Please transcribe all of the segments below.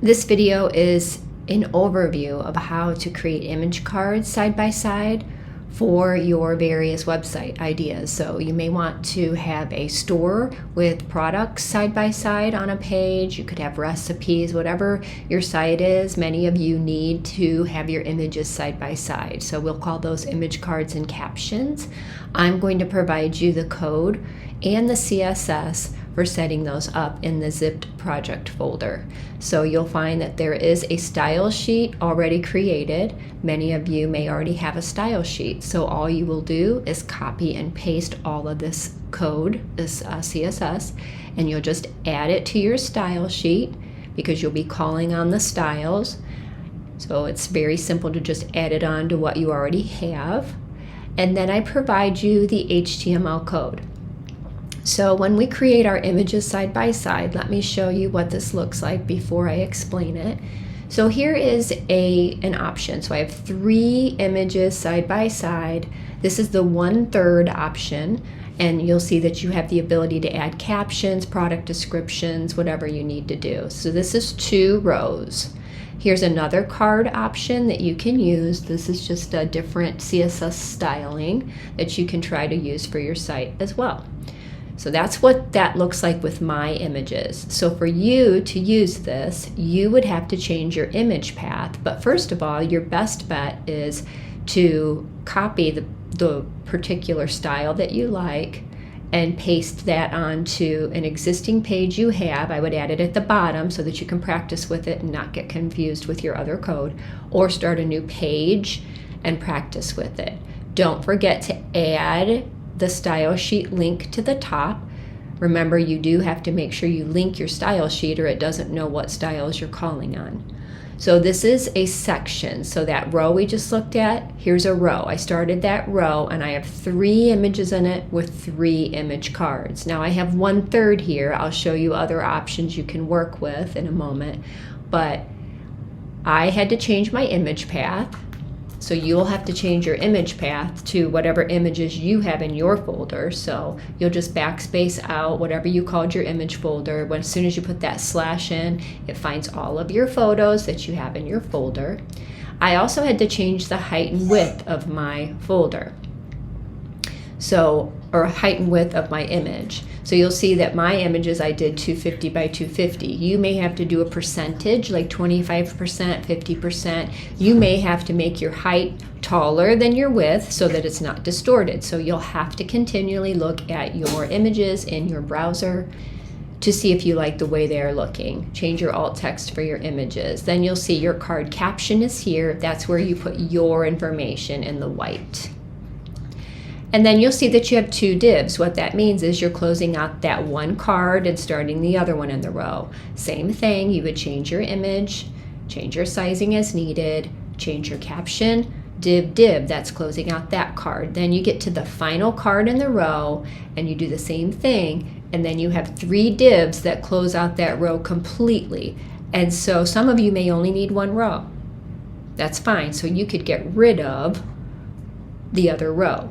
This video is an overview of how to create image cards side by side for your various website ideas. So you may want to have a store with products side by side on a page. You could have recipes, whatever your site is. Many of you need to have your images side by side. So we'll call those image cards and captions. I'm going to provide you the code and the CSS for setting those up in the zipped project folder. So you'll find that there is a style sheet already created. Many of you may already have a style sheet. So all you will do is copy and paste all of this code, this CSS, and you'll just add it to your style sheet because you'll be calling on the styles. So it's very simple to just add it on to what you already have. And then I provide you the HTML code. So when we create our images side by side, let me show you what this looks like before I explain it. So here is an option. So I have 3 images side by side. This is the 1/3 option, and you'll see that you have the ability to add captions, product descriptions, whatever you need to do. So this is 2 rows. Here's another card option that you can use. This is just a different CSS styling that you can try to use for your site as well. So that's what that looks like with my images. So for you to use this, you would have to change your image path. But first of all, your best bet is to copy the particular style that you like and paste that onto an existing page you have. I would add it at the bottom so that you can practice with it and not get confused with your other code, or start a new page and practice with it. Don't forget to add the style sheet link to the top. Remember, you do have to make sure you link your style sheet or it doesn't know what styles you're calling on. So this is a section. So that row we just looked at, here's a row. I started that row and I have 3 images in it with 3 image cards. Now I have 1/3 here. I'll show you other options you can work with in a moment, but I had to change my image path. So you'll have to change your image path to whatever images you have in your folder. So you'll just backspace out whatever you called your image folder. As soon as you put that slash in, it finds all of your photos that you have in your folder. I also had to change the height and width of my folder. So, or height and width of my image. So you'll see that my images I did 250 by 250. You may have to do a percentage, like 25%, 50%. You may have to make your height taller than your width so that it's not distorted. So you'll have to continually look at your images in your browser to see if you like the way they are looking. Change your alt text for your images. Then you'll see your card caption is here. That's where you put your information in the white. And then you'll see that you have 2 divs. What that means is you're closing out that one card and starting the other one in the row. Same thing, you would change your image, change your sizing as needed, change your caption, div, that's closing out that card. Then you get to the final card in the row and you do the same thing, and then you have 3 divs that close out that row completely. And so some of you may only need 1 row. That's fine, so you could get rid of the other row.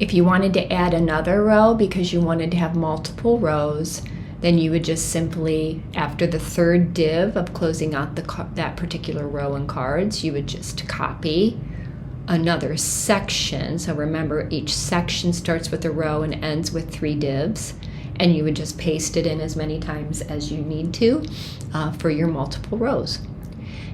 If you wanted to add another row because you wanted to have multiple rows, then you would just simply, after the 3rd div of closing out that particular row in cards, you would just copy another section. So remember, each section starts with a row and ends with 3 divs, and you would just paste it in as many times as you need to for your multiple rows.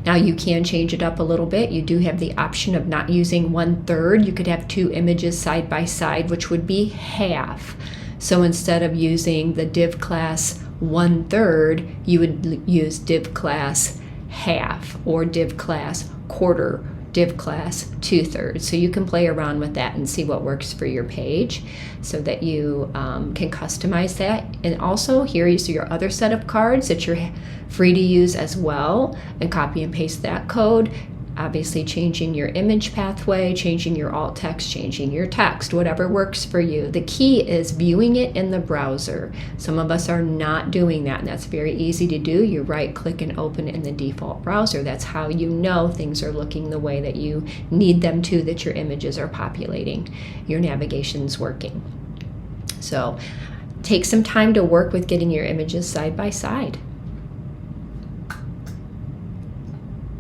Now you can change it up a little bit. You do have the option of not using 1/3. You could have 2 images side by side, which would be half. So instead of using the div class 1/3, you would use div class half, or div class quarter, div class 2/3. So you can play around with that and see what works for your page so that you can customize that. And also here you see your other set of cards that you're free to use as well, and copy and paste that code. Obviously changing your image pathway, changing your alt text, changing your text, whatever works for you. The key is viewing it in the browser. Some of us are not doing that, and that's very easy to do. You right click and open it in the default browser. That's how you know things are looking the way that you need them to, that your images are populating, your navigation's working. So take some time to work with getting your images side by side.